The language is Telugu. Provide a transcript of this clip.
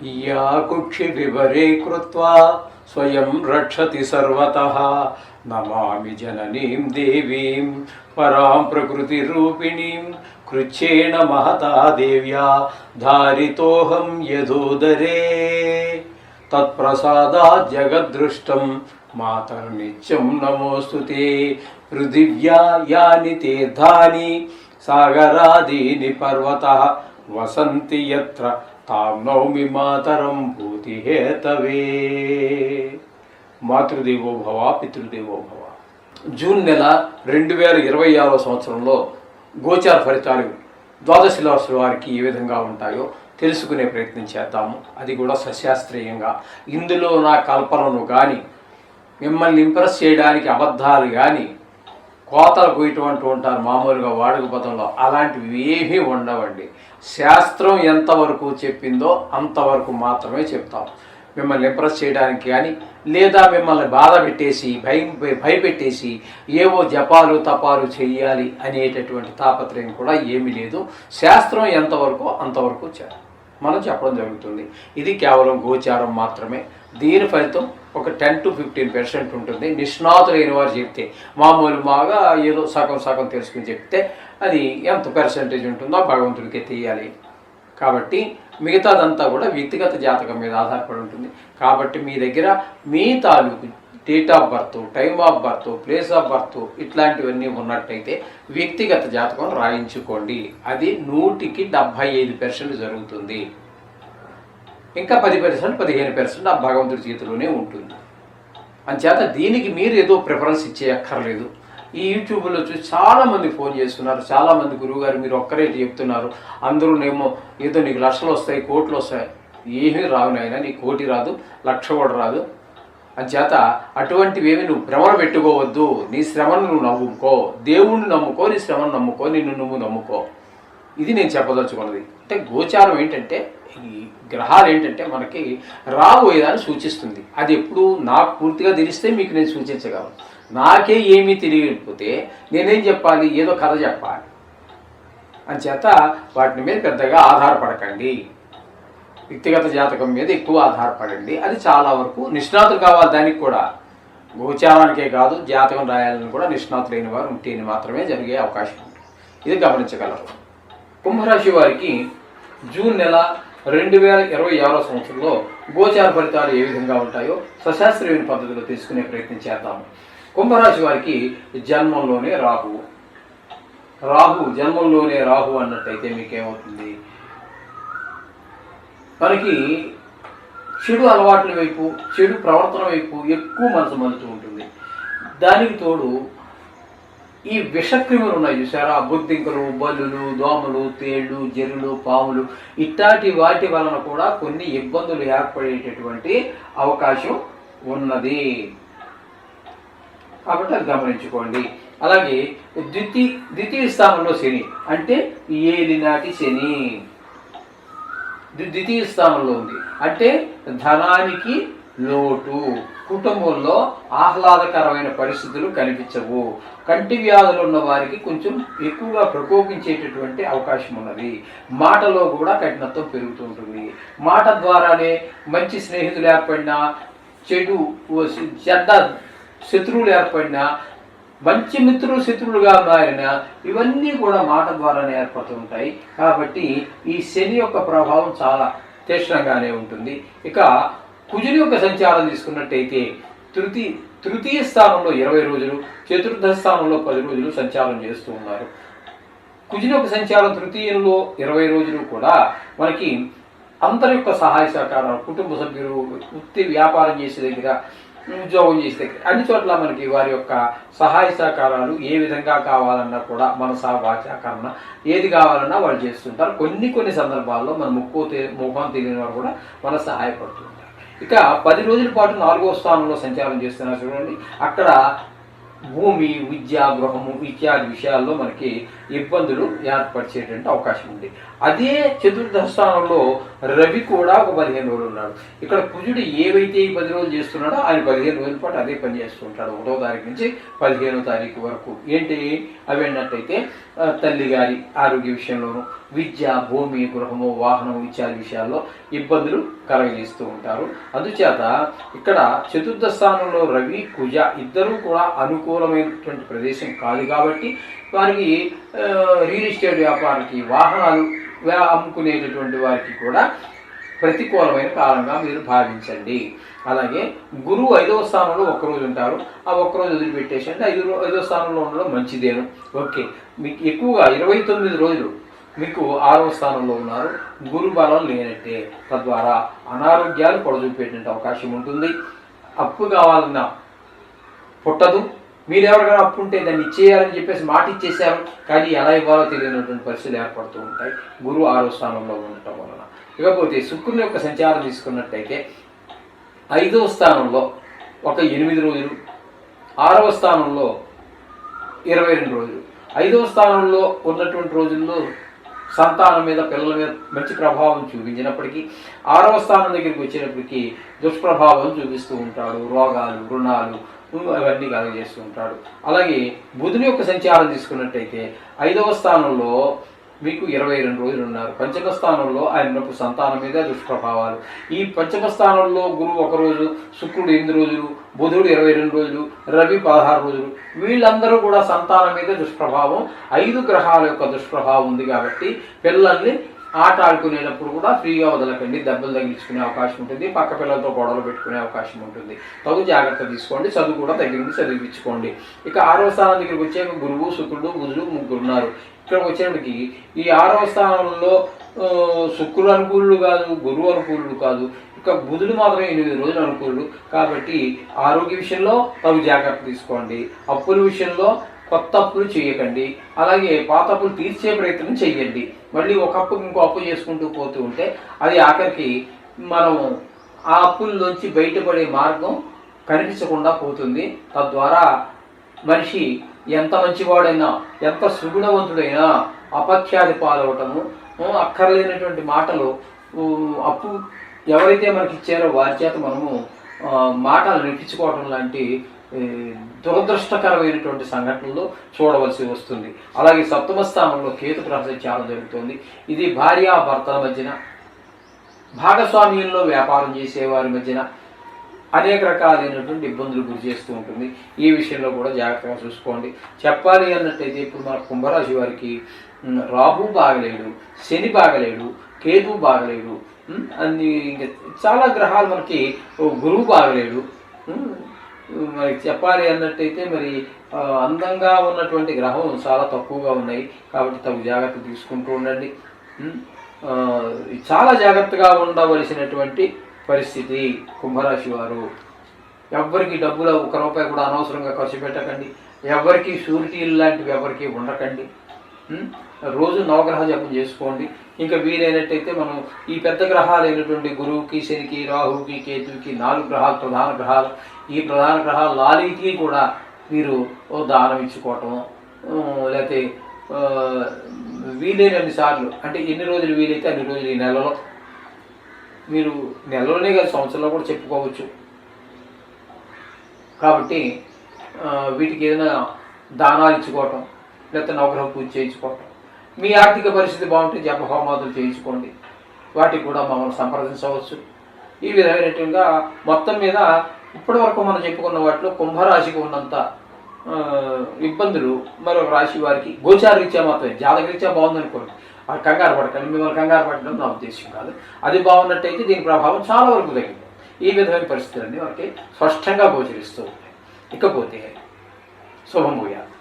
या कुक्षि विवरे कृत्वा स्वयं रक्षति सर्वतः नमामि जननीं देवीं परां प्रकृतिरूपिणीं कृच्छेन महता देव्या धारितोऽहं यदोदरे तत्प्रसादात् जगद्दृष्टं मातर्नित्यं नमोऽस्तुते पृथिव्या यानि तीर्थानि सागरादीनि पर्वतः वसन्ति यत्र तां नौमि मातरं भूतिहेतवे మాతృదేవో భవ పితృదేవో భవ. జూన్ నెల 2026 సంవత్సరంలో గోచార ఫలితాలు ద్వాదశ రాశుల వారికి ఏ విధంగా ఉంటాయో తెలుసుకునే ప్రయత్నం చేద్దాము. అది కూడా సశాస్త్రీయంగా. ఇందులో నా కల్పనను కానీ మిమ్మల్ని ఇంప్రెస్ చేయడానికి అబద్ధాలు కానీ కోతలు పోయేటువంటి ఉంటారు మామూలుగా వాడుక పదంలో, అలాంటివి ఏమీ ఉండవండి. శాస్త్రం ఎంతవరకు చెప్పిందో అంతవరకు మాత్రమే చెప్తాం. మిమ్మల్ని ఇంప్రెస్ చేయడానికి కానీ లేదా మిమ్మల్ని బాధ పెట్టేసి భయపెట్టేసి ఏవో జపాలు తపాలు చేయాలి అనేటటువంటి తాపత్రయం కూడా ఏమీ లేదు. శాస్త్రం ఎంతవరకు అంతవరకు మనం చెప్పడం జరుగుతుంది. ఇది కేవలం గోచారం మాత్రమే. దీని ఫలితం ఒక 10 to 15% ఉంటుంది. నిష్ణాతులైన వారు చెప్తే, మామూలుగా ఏదో సగం తెలుసుకుని చెప్తే అది ఎంత పర్సెంటేజ్ ఉంటుందో భగవంతుడికే తెలియాలి. కాబట్టి మిగతాదంతా కూడా వ్యక్తిగత జాతకం మీద ఆధారపడి ఉంటుంది. కాబట్టి మీ దగ్గర మీ తాలూకు date of birth, time of birth, place of birth ఇట్లాంటివన్నీ ఉన్నట్టయితే వ్యక్తిగత జాతకం రాయించుకోండి. అది 100కి 75% జరుగుతుంది. ఇంకా 10%, 15% ఆ భగవంతుడి చేతిలోనే ఉంటుంది. అంచేత దీనికి మీరు ఏదో ప్రిఫరెన్స్ ఇచ్చేయక్కర్లేదు. ఈ యూట్యూబ్లో చూసి చాలామంది ఫోన్ చేస్తున్నారు. చాలామంది గురువుగారు మీరు ఒక్కరే చెప్తున్నారు, అందరూనేమో ఏదో నీకు లక్షలు వస్తాయి, కోట్లు వస్తాయి. ఏమీ రావు నాయన, నీకు కోటి రాదు, లక్ష కూడా రాదు. అంచేత అటువంటివేమి నువ్వు భ్రమణ పెట్టుకోవద్దు. నీ శ్రమను నువ్వు నమ్ముకో, దేవుణ్ణి నమ్ముకో, నీ శ్రమను నమ్ముకో, నిన్ను నువ్వు నమ్ముకో. ఇది నేను చెప్పదలుచుకున్నది. అంటే గోచారం ఏంటంటే, ఈ గ్రహాలు ఏంటంటే మనకి రాబోయేదాన్ని సూచిస్తుంది. అది ఎప్పుడు నాకు పూర్తిగా తెలిస్తే మీకు నేను సూచించగలను. నాకే ఏమీ తెలియకపోతే నేనేం చెప్పాలి? ఏదో కథ చెప్పాలి. అంచేత వాటి మీద పెద్దగా ఆధారపడకండి. వ్యక్తిగత జాతకం మీద ఎక్కువ ఆధారపడండి. అది చాలా వరకు నిష్ణాతులు కావాలి. దానికి కూడా గోచారానికే కాదు, జాతకం రాయాలని కూడా నిష్ణాతులైన వారు ఉంటేనే మాత్రమే జరిగే అవకాశం ఉంది. ఇది గమనించగలరు. కుంభరాశి వారికి జూన్ నెల 2026 సంవత్సరంలో గోచార ఫలితాలు ఏ విధంగా ఉంటాయో సశాస్త్రీయ పద్ధతిలో తీసుకునే ప్రయత్నం చేద్దాము. కుంభరాశి వారికి జన్మంలోనే రాహు జన్మంలోనే రాహు అన్నట్టయితే మీకేమవుతుంది? మనకి చెడు అలవాట్ల వైపు, చెడు ప్రవర్తన వైపు ఎక్కువ మనసు మలుతూ ఉంటుంది. దానికి తోడు ఈ విషక్రిములు ఉన్నాయి చూసారా, బొద్దింకలు, బల్లులు, దోమలు, తేళ్లు, జెర్రులు, పాములు, ఇట్లాంటి వాటి వలన కూడా కొన్ని ఇబ్బందులు ఏర్పడేటటువంటి అవకాశం ఉన్నది. కాబట్టి అది గమనించుకోండి. అలాగే ద్వితీయ స్థానంలో శని అంటే ఏలినాటి శని ద్వితీయ స్థానంలో ఉంది. అంటే ధనానికి లోటు, కుటుంబంలో ఆహ్లాదకరమైన పరిస్థితులు కనిపించవు. కంటి వ్యాధులు ఉన్న వారికి కొంచెం ఎక్కువగా ప్రకోపించేటటువంటి అవకాశం ఉన్నది. మాటలో కూడా కఠినత్వం పెరుగుతూ ఉంటుంది. మాట ద్వారానే మంచి స్నేహితులు ఏర్పడినా, చెడ్డ శత్రువులు ఏర్పడినా, మంచి మిత్రులు శత్రువులుగా మారిన, ఇవన్నీ కూడా మాట ద్వారానే ఏర్పడుతూ ఉంటాయి. కాబట్టి ఈ శని యొక్క ప్రభావం చాలా తీవ్రంగానే ఉంటుంది. ఇక కుజుని యొక్క సంచారం తీసుకున్నట్టయితే తృతీయ స్థానంలో 20 రోజులు, చతుర్థ స్థానంలో 10 రోజులు సంచారం చేస్తూ ఉన్నారు. కుజుని యొక్క సంచారం తృతీయంలో 20 రోజులు కూడా మనకి అందరి యొక్క సహాయ సహకారాలు, కుటుంబ సభ్యులు, వృత్తి వ్యాపారం చేసే దగ్గర, ఉద్యోగం చేసే అన్ని చోట్ల మనకి వారి యొక్క సహాయ సహకారాలు ఏ విధంగా కావాలన్నా కూడా మనసా వాచాకరణ ఏది కావాలన్నా వాళ్ళు చేస్తుంటారు. కొన్ని సందర్భాల్లో మన ముఖం తెలియని వారు కూడా మన సహాయపడుతుంటారు. ఇక 10 రోజుల పాటు 4వ స్థానంలో సంచారం చేస్తున్నారు చూడండి. అక్కడ భూమి, విద్య, గృహము ఇత్యాది విషయాల్లో మనకి ఇబ్బందులు ఏర్పరిచేటువంటి అవకాశం ఉంది. అదే చతుర్థ స్థానంలో రవి కూడా ఒక 15 రోజులు ఉన్నాడు. ఇక్కడ కుజుడు ఏవైతే ఈ 10 రోజులు చేస్తున్నాడో ఆయన 15 రోజుల పాటు అదే పని చేస్తూ ఉంటాడు. 1వ తారీఖు నుంచి 15వ తారీఖు వరకు. ఏంటి అవి అన్నట్టయితే తల్లి గారి ఆరోగ్య విషయంలోనూ, విద్య, భూమి, గృహము, వాహనం ఇత్యాది విషయాల్లో ఇబ్బందులు కలగజేస్తూ ఉంటారు. అందుచేత ఇక్కడ చతుర్థ స్థానంలో రవి, కుజ ఇద్దరూ కూడా అనుకూలమైనటువంటి ప్రదేశం కాదు కాబట్టి వారికి రియల్ ఎస్టేట్ వ్యాపారికి, వాహనాలు అమ్ముకునేటటువంటి వారికి కూడా ప్రతికూలమైన కాలంగా మీరు భావించండి. అలాగే గురువు 5వ స్థానంలో ఒక్కరోజు ఉంటారు. ఆ ఒక్కరోజు వదిలిపెట్టేసి అంటే 5వ స్థానంలో ఉండడం మంచిదేను. ఓకే, మీకు ఎక్కువగా 29 రోజులు మీకు 6వ స్థానంలో ఉన్నారు. గురు బలం లేనట్టే. తద్వారా అనారోగ్యాలు పొడజూపేటువంటి అవకాశం ఉంటుంది. అప్పు కావాలన్నా పుట్టదు. మీరు ఎవరికైనా అప్పు ఉంటే దాన్ని ఇచ్చేయాలని చెప్పేసి మాట ఇచ్చేసారు, కానీ ఎలా ఇవ్వాలో తెలియనటువంటి పరిస్థితులు ఏర్పడుతూ ఉంటాయి గురువు 6వ స్థానంలో ఉండటం వలన. ఇకపోతే శుక్రుని యొక్క సంచారం తీసుకున్నట్టయితే 5వ స్థానంలో ఒక 8 రోజులు, 6వ స్థానంలో 22 రోజులు. 5వ స్థానంలో ఉన్నటువంటి రోజుల్లో సంతానం మీద, పిల్లల మీద మంచి ప్రభావం చూపించినప్పటికీ 6వ స్థానం దగ్గరికి వచ్చేటప్పటికి దుష్ప్రభావం చూపిస్తూ ఉంటాడు. రోగాలు, రుణాలు అవన్నీ కలుగజేస్తూ ఉంటాడు. అలాగే బుధుని యొక్క సంచారం తీసుకున్నట్టయితే 5వ స్థానంలో మీకు 22 రోజులు ఉన్నారు. పంచమ స్థానంలో ఆయన ఉన్నప్పుడు సంతానం మీద దుష్ప్రభావాలు. ఈ పంచమ స్థానంలో గురువు 1 రోజు, శుక్రుడు 8 రోజులు, బుధుడు 22 రోజులు, రవి 16 రోజులు. వీళ్ళందరూ కూడా సంతానం మీద దుష్ప్రభావం, 5 గ్రహాల యొక్క దుష్ప్రభావం ఉంది కాబట్టి పిల్లల్ని ఆట ఆడుకునేటప్పుడు కూడా ఫ్రీగా వదలకండి. దెబ్బలు తగిలించుకునే అవకాశం ఉంటుంది. పక్క పిల్లలతో గొడవలు పెట్టుకునే అవకాశం ఉంటుంది. తగు జాగ్రత్త తీసుకోండి. చదువు కూడా దగ్గర చదివించుకోండి. ఇక 6వ స్థానం దగ్గరికి వచ్చాక గురువు, శుక్రుడు, బుధుడు ముగ్గురు ఉన్నారు. ఇక్కడ వచ్చేటికి ఈ 6వ స్థానంలో శుక్రుడు అనుకూలుడు కాదు, గురువు అనుకూలుడు కాదు. ఇక బుధుడు మాత్రం 8 రోజులు అనుకూలుడు కాబట్టి ఆరోగ్య విషయంలో తగు జాగ్రత్త తీసుకోండి. అప్పుల విషయంలో కొత్త అప్పులు చేయకండి. అలాగే పాత అప్పులు తీర్చే ప్రయత్నం చేయండి. మళ్ళీ ఒక అప్పుకి ఇంకో అప్పు చేసుకుంటూ పోతూ ఉంటే అది ఆఖరికి మనం ఆ అప్పుల్లోంచి బయటపడే మార్గం కనిపించకుండా పోతుంది. తద్వారా మనిషి ఎంత మంచివాడైనా, ఎంత సుగుణవంతుడైనా అపఖ్యాతి పాలవటము, అక్కర్లేనటువంటి మాటలు, అప్పు ఎవరైతే మనకి ఇచ్చారో వారి చేత మనము మాటలు నెప్పించుకోవటం లాంటి దురదృష్టకరమైనటువంటి సంఘటనలు చూడవలసి వస్తుంది. అలాగే 7వ స్థానంలో కేతు గ్రహ సంచారం జరుగుతుంది. ఇది భార్యాభర్తల మధ్యన, భాగస్వామ్యంలో వ్యాపారం చేసేవారి మధ్యన అనేక రకాలైనటువంటి ఇబ్బందులు గురి చేస్తూ ఉంటుంది. ఈ విషయంలో కూడా జాగ్రత్తగా చూసుకోండి. చెప్పాలి అన్నట్టయితే ఇప్పుడు మన కుంభరాశి వారికి రాహు బాగలేడు, శని బాగలేడు, కేతు బాగలేడు, అన్ని ఇంకా చాలా గ్రహాలు, మనకి గురువు బాగలేడు. మరి చెప్పాలి అన్నట్టయితే మరి అందంగా ఉన్నటువంటి గ్రహం చాలా తక్కువగా ఉన్నాయి. కాబట్టి తగు జాగ్రత్త తీసుకుంటూ ఉండండి. చాలా జాగ్రత్తగా ఉండవలసినటువంటి పరిస్థితి కుంభరాశి వారు. ఎవ్వరికి డబ్బులు 1 రూపాయి కూడా అనవసరంగా ఖర్చు పెట్టకండి. ఎవరికి షూరిటీలు లాంటివి ఎవరికి ఉండకండి. రోజు నవగ్రహ జపం చేసుకోండి. ఇంకా వీలైనట్టయితే మనం ఈ పెద్ద గ్రహాలు అయినటువంటి గురువుకి, శనికి, రాహుకి, కేతువుకి 4 గ్రహాలు ప్రధాన గ్రహాలు. ఈ ప్రధాన గ్రహాలు 4కి కూడా మీరు దానం ఇచ్చుకోవటం, లేకపోతే వీలైనన్ని సార్లు, అంటే ఎన్ని రోజులు వీలైతే అన్ని రోజులు ఈ నెలలో, మీరు నెలలోనే కాదు సంవత్సరంలో కూడా చెప్పుకోవచ్చు. కాబట్టి వీటికి ఏదైనా దానాలు ఇచ్చుకోవటం, లేకపోతే నవగ్రహ పూజ చేయించుకోవటం, మీ ఆర్థిక పరిస్థితి బాగుంటే జప హోమాదులు చేయించుకోండి. వాటికి కూడా మమ్మల్ని సంప్రదించవచ్చు. ఈ విధమైనట్టుగా మొత్తం మీద ఇప్పటి వరకు మనం చెప్పుకున్న వాటిలో కుంభరాశికి ఉన్నంత ఇబ్బందులు మరొక రాశి వారికి గోచారరీత్యా మాత్రమే, జాతకరీత్యా బాగుందనుకోండి, కంగారు పడకండి. మిమ్మల్ని కంగారు పడడం నా ఉద్దేశం కాదు. అది బాగున్నట్టయితే దీని ప్రభావం చాలా వరకు తగ్గింది. ఈ విధమైన పరిస్థితులన్నీ వారికి స్పష్టంగా గోచరిస్తూ ఉంటాయి. ఇకపోతే శుభం భూయాత్.